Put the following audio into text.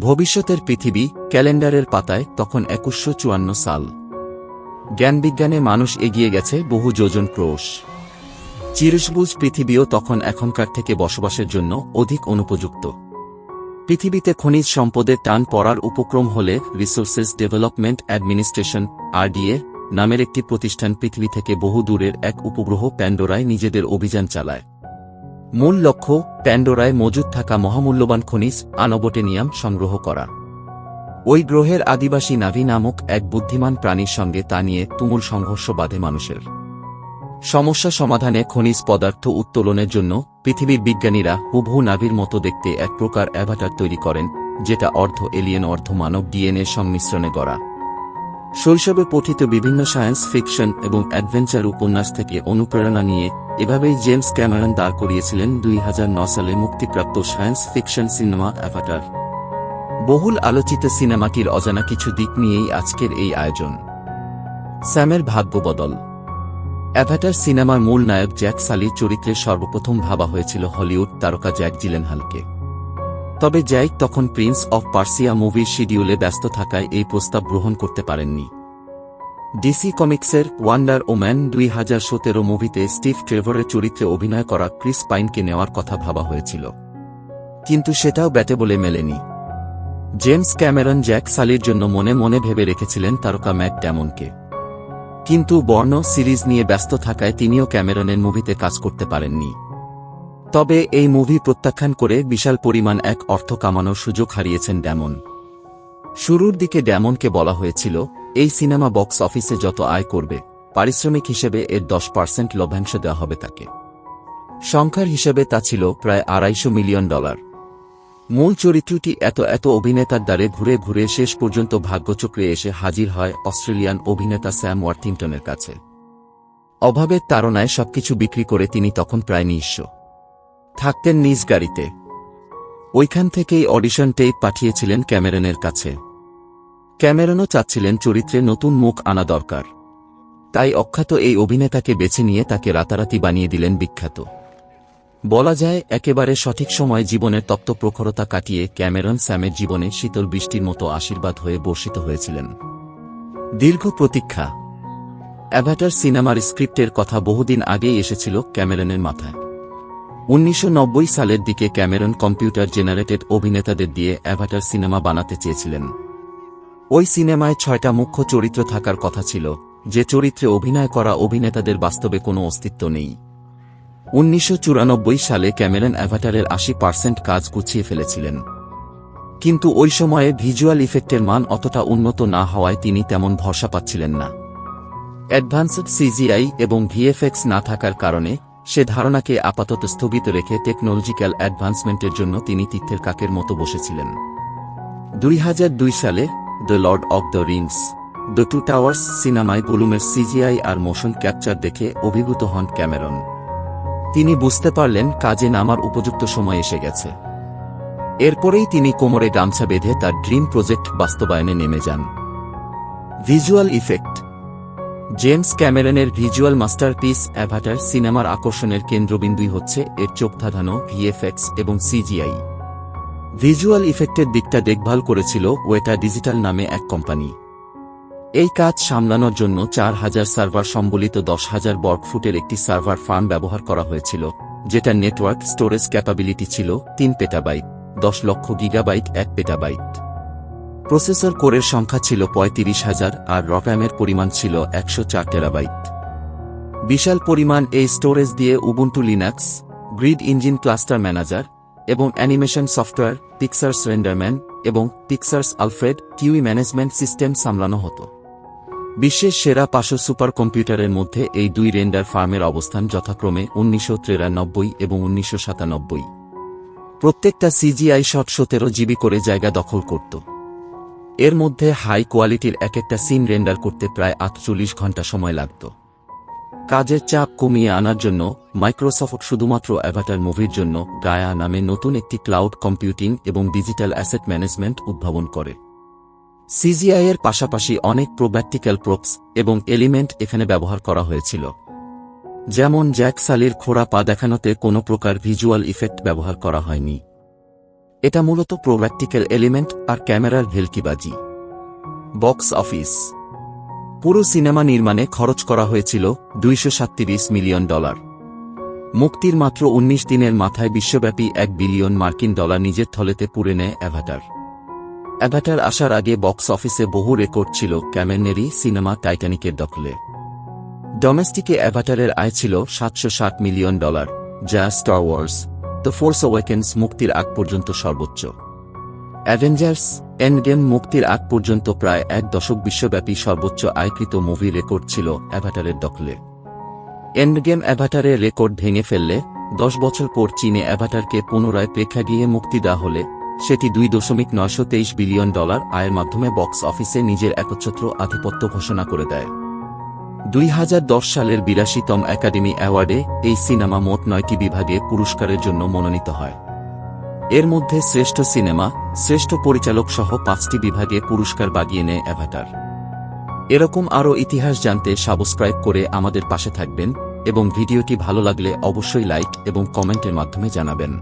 ভবিষ্যতের পৃথিবী ক্যালেন্ডারের পাতায় তখন 2154 সাল। জ্ঞানবিজ্ঞানে মানুষ এগিয়ে গেছে বহু যোজন ক্রোশ। চিরসবুজ পৃথিবীও তখন এখনকার থেকে বসবাসের জন্য অধিক অনুপযুক্ত। পৃথিবীতে খনিজ সম্পদের টান পড়ার উপক্রম হলে রিসোর্সেস ডেভেলপমেন্ট অ্যাডমিনিস্ট্রেশন RDA নামের একটি প্রতিষ্ঠান পৃথিবী থেকে বহু দূরের এক উপগ্রহ প্যান্ডোরায় নিজেদের অভিযান চালায়। মূল লক্ষ্য প্যান্ডোরায় মজুদ থাকা মহামূল্যবান খনিজ আনবোটেনিয়াম সংগ্রহ করা। ওই গ্রহের আদিবাসী নাভি নামক এক বুদ্ধিমান প্রাণীর সঙ্গে তা নিয়ে তুমুল সংঘর্ষ বাধে মানুষের। সমস্যা সমাধানে খনিজ পদার্থ উত্তোলনের জন্য পৃথিবীর বিজ্ঞানীরা হুবহু নাভির মতো দেখতে এক প্রকার অ্যাভাটার তৈরি করেন, যেটা অর্ধ এলিয়েন অর্ধ মানব DNA সংমিশ্রণে গড়া। শৈশবে পঠিত বিভিন্ন সায়েন্স ফিকশন এবং অ্যাডভেঞ্চার উপন্যাস থেকে অনুপ্রেরণা নিয়ে এভাবেই জেমস ক্যামেরন দাঁড় করিয়েছিলেন 2009 সালে মুক্তিপ্রাপ্ত সায়েন্স ফিকশন সিনেমা অ্যাভাটার। বহুল আলোচিত সিনেমাটির অজানা কিছু দিক নিয়েই আজকের এই আয়োজন। স্যামের ভাগ্য বদল। অ্যাভাটার সিনেমার মূল নায়ক জ্যাক সালির চরিত্রে সর্বপ্রথম ভাবা হয়েছিল হলিউড তারকা জ্যাক জিলেনহলকে। তবে জ্যাক তখন প্রিন্স অফ পার্সিয়া মুভির শিডিউলে ব্যস্ত থাকায় এই প্রস্তাব গ্রহণ করতে পারেননি। ডিসি কমিক্সের ওয়ান্ডার ওম্যান 2017 মুভিতে স্টিভ ট্রেভরের চরিত্রে অভিনয় করা ক্রিস পাইনকে নেওয়ার কথা ভাবা হয়েছিল, কিন্তু সেটাও ব্যাটে বলে মেলেনি। জেমস ক্যামেরন জ্যাক সালির জন্য মনে মনে ভেবে রেখেছিলেন তারকা ম্যাট ড্যামনকে, কিন্তু বর্ণ সিরিজ নিয়ে ব্যস্ত থাকায় তিনিও ক্যামেরনের মুভিতে কাজ করতে পারেননি। তবে এই মুভি প্রত্যাখ্যান করে বিশাল পরিমাণ এক অর্থ কামানোর সুযোগ হারিয়েছেন ড্যামন। শুরুর দিকে ড্যামনকে বলা হয়েছিল এই সিনেমা বক্স অফিসে যত আয় করবে পারিশ্রমিক হিসেবে এর 10% লভ্যাংশ দেওয়া হবে তাকে। সংখ্যার হিসেবে তা ছিল প্রায় $250 মিলিয়ন। মূল চরিত্রটি এত অভিনেতার দ্বারে ঘুরে ঘুরে শেষ পর্যন্ত ভাগ্যচক্রে এসে হাজির হয় অস্ট্রেলিয়ান অভিনেতা স্যাম ওয়ার্থিংটনের কাছে। অভাবের তাড়নায় সবকিছু বিক্রি করে তিনি তখন প্রায় নিঃস্ব। থাকতেন নিজ গাড়িতে। ওইখান থেকেই অডিশন টেপ পাঠিয়েছিলেন ক্যামেরনের কাছে। ক্যামেরনও চাচ্ছিলেন চরিত্রে নতুন মুখ আনা দরকার, তাই অখ্যাত এই অভিনেতাকে বেছে নিয়ে তাকে রাতারাতি বানিয়ে দিলেন বিখ্যাত। বলা যায় একেবারে সঠিক সময় জীবনের তপ্ত প্রখরতা কাটিয়ে ক্যামেরন স্যামের জীবনে শীতল বৃষ্টির মতো আশীর্বাদ হয়ে বর্ষিত হয়েছিলেন। দীর্ঘ প্রতীক্ষা। অ্যাভাটার সিনেমার স্ক্রিপ্টের কথা বহুদিন আগেই এসেছিল ক্যামেরনের মাথায়। 1990 সালের দিকে ক্যামেরন কম্পিউটার জেনারেটেড অভিনেতাদের দিয়ে অ্যাভাটার সিনেমা বানাতে চেয়েছিলেন। ওই সিনেমায় 6টা মুখ্য চরিত্র থাকার কথা ছিল, যে চরিত্রে অভিনয় করা অভিনেতাদের বাস্তবে কোনো অস্তিত্ব নেই। 1994 সালে ক্যামেরন অ্যাভাটারের 80% কাজ গুছিয়ে ফেলেছিলেন, কিন্তু ওই সময়ে ভিজুয়াল ইফেক্টের মান অতটা উন্নত না হওয়ায় তিনি তেমন ভরসা পাচ্ছিলেন না। অ্যাডভান্সড CGI এবং VFX না থাকার কারণে সে ধারণাকে আপাতত স্থগিত রেখে টেকনোলজিক্যাল অ্যাডভান্সমেন্টের জন্য তিনি তীর্থের কাকের মতো বসেছিলেন। 2002 সালে the Lord of the Rings the Two Towers সিনেমায় গোলুমের CGI আর মোশন ক্যাপচার দেখে অভিভূত হন ক্যামেরন। তিনি বুঝতে পারলেন কাজে নামার উপযুক্ত সময় এসে গেছে। এরপরেই তিনি কোমরে গামছা বেঁধে তার ড্রিম প্রজেক্ট বাস্তবায়নে নেমে যান। Visual effect. জেমস ক্যামেরনের ভিজুয়াল মাস্টারপিস অ্যাভাটার সিনেমার আকর্ষণের কেন্দ্রবিন্দুই হচ্ছে এর চোখধাঁধানো VFX এবং CGI। ভিজুয়াল ইফেক্টের দিকটা দেখভাল করেছিল ওয়েটা ডিজিটাল নামে এক কোম্পানি। এই কাজ সামলানোর জন্য 4000 সার্ভার সম্বলিত 10,000 বর্গফুটের একটি সার্ভার ফার্ম ব্যবহার করা হয়েছিল, যেটা নেটওয়ার্ক স্টোরেজ ক্যাপাবিলিটি ছিল 3 পেটাবাইট, 10 লক্ষ গিগাবাইট 1 পেটাবাইট। প্রসেসর কোরের সংখ্যা ছিল 35,000 আর র‍্যামের পরিমাণ ছিল 104 টেরাবাইট। বিশাল পরিমাণ এই স্টোরেজ দিয়ে Ubuntu Linux, grid engine cluster manager এবং অ্যানিমেশন সফটওয়্যার পিক্সার্স রেন্ডারম্যান এবং পিক্সার্স আলফ্রেড কিউই ম্যানেজমেন্ট সিস্টেম সামলানো হতো। বিশ্বের সেরা 500 সুপার কম্পিউটারের মধ্যে এই 2 রেন্ডার ফার্মের অবস্থান যথাক্রমে 1993 এবং 1997। প্রত্যেকটা CGI শট 17 GB করে জায়গা দখল করত। এর মধ্যে হাই কোয়ালিটির এক একটা সিন রেন্ডার করতে প্রায় 48 ঘন্টা সময় লাগত। কাজের চাপ কমিয়ে আনার জন্য মাইক্রোসফট শুধুমাত্র অ্যাভাটার মুভির জন্য গায়া নামে নতুন একটি ক্লাউড কম্পিউটিং এবং ডিজিটাল অ্যাসেট ম্যানেজমেন্ট উদ্ভাবন করে। CGI এর পাশাপাশি অনেক প্রোপ্র্যাকটিক্যাল প্রপস এবং এলিমেন্ট এখানে ব্যবহার করা হয়েছিল, যেমন জ্যাক সালির খোঁড়া পা দেখানোতে কোনো প্রকার ভিজুয়াল ইফেক্ট ব্যবহার করা হয়নি। এটা মূলত প্র্যাকটিক্যাল এলিমেন্ট আর ক্যামেরার ভেলকিবাজি। Box office. পুরো সিনেমা নির্মাণে খরচ করা হয়েছিল $237 মিলিয়ন। মুক্তির মাত্র 19 দিনের মাথায় বিশ্বব্যাপী $1 বিলিয়ন নিজের থলেতে পুরে নেয় অ্যাভাটার। অ্যাভাটার আসার আগে বক্স অফিসে বহু রেকর্ড ছিল ক্যামেরনেরই সিনেমা টাইটানিকের দখলে। ডোমেস্টিকে অ্যাভাটারের আয় ছিল $760 মিলিয়ন, যা স্টার ওয়ার্স দ্য ফোর্স অ্যাওয়েকেন্স মুক্তির আগ পর্যন্ত সর্বোচ্চ। অ্যাভেঞ্জার্স এন্ডগেম মুক্তির আগ পর্যন্ত প্রায় 1 দশক বিশ্বব্যাপী সর্বোচ্চ আয়কৃত মুভি রেকর্ড ছিল অ্যাভাটারের দখলে। এন্ডগেম অ্যাভাটারের রেকর্ড ভেঙে ফেললে 10 বছর পর চীনে অ্যাভাটারকে পুনরায় প্রেক্ষাগৃহে মুক্তি দেওয়া হলে সেটি $2.923 বিলিয়ন আয়ের মাধ্যমে বক্স অফিসে নিজের একচ্ছত্র আধিপত্য ঘোষণা করে দেয়। 2010 সালের 82তম একাডেমি অ্যাওয়ার্ডে এই সিনেমা মোট 9টি বিভাগে পুরস্কারের জন্য মনোনীত হয়। এর মধ্যে শ্রেষ্ঠ সিনেমা, শ্রেষ্ঠ পরিচালক সহ 5টি বিভাগে পুরস্কার বাগিয়ে নেয় অ্যাভাটার। এরকম আরও ইতিহাস জানতে সাবস্ক্রাইব করে আমাদের পাশে থাকবেন এবং ভিডিওটি ভালো লাগলে অবশ্যই লাইক এবং কমেন্টের মাধ্যমে জানাবেন।